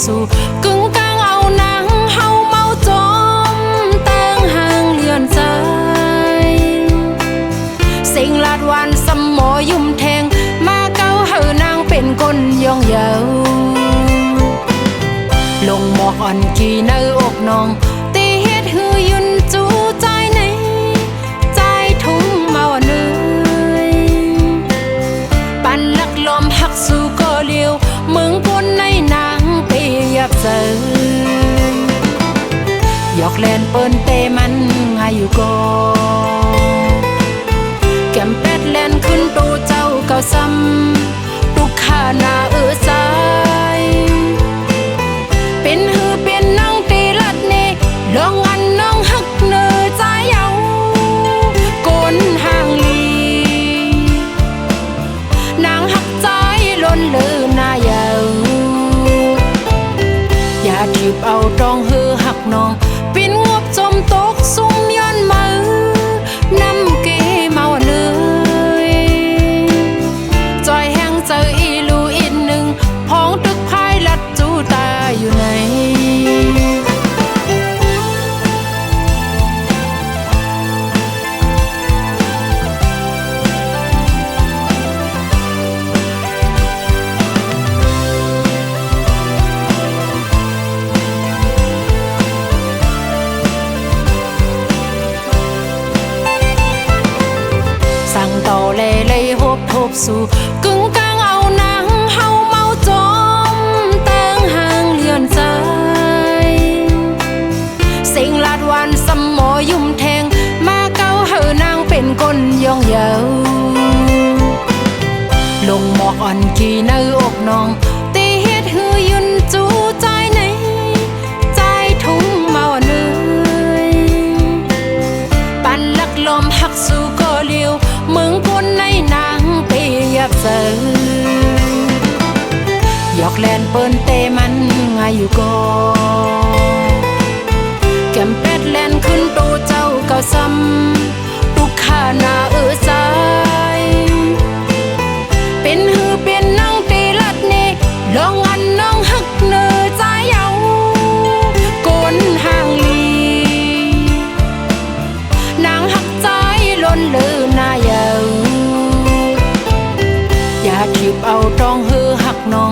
สู่กึ่งกลางเอานางเฮาเมาจอมตั้งห่างเลือนใจสิ่งลาดวันสมอยุ่มแทงมาเก้าเฮานางเป็นคนย่องเยาลงหมอกอ่อนกี่เนื้ออกน้องตีเฮ็ดหือยุนจูใจในใจทุ่งเมาเนื้อปันลักลมหักสู่ก็เลี้ยวมึงคนในนางเปียบเจอยอกแลนเปิ้นเตมันไงอยู่ก็แก้มเป็ดแลนขึ้นตูเจ้าเก่าซ้ำตุกขาหน้าใจเป็นหือเป็นน้องตีลัดเนลองอันน้องหักเนอใจเอาโกนห่างลีนางหักใจล้นเลือหน้าเยาอย่าทิบเอาตองหือหักน้องปินงบจมตกซุ่มย้อนมือนำเกเมาเนยจอยแห้งเจออีลูอีกหนึ่งพ้องตึกพายลัดจูตาอยู่ไหนสั่งต่อเลยฮบทบสู่กึ่งกลางเอานางเฮาเมาจอมตั้งห่างเลือนใจสิ่งลาดวันสมอยุ่มแทงมาเก้าเฮานางเป็นคนย่องเยาลงหมอกอ่อนกี่เนื้ออกน้องตีเฮ็ดหือยุนจูใจในใจทุ่งเมาเนื้อปันลักลมหักสู่ก็เลี้ยวมึงคนในนางเปียบเจอยอกแลนเปิ้นเตมันไงอยู่ก็แก้มเป็ดแลนขึ้นตูเจ้าเก่าซ้ำตุกขาหน้าใจเป็นหือเป็นน้องตีลัดเนลองอันน้องหักเนอใจเอาโกนห่างลีนางหักใจล้นเลือหน้าเยาอย่าทิบเอาตองหือหักน้อง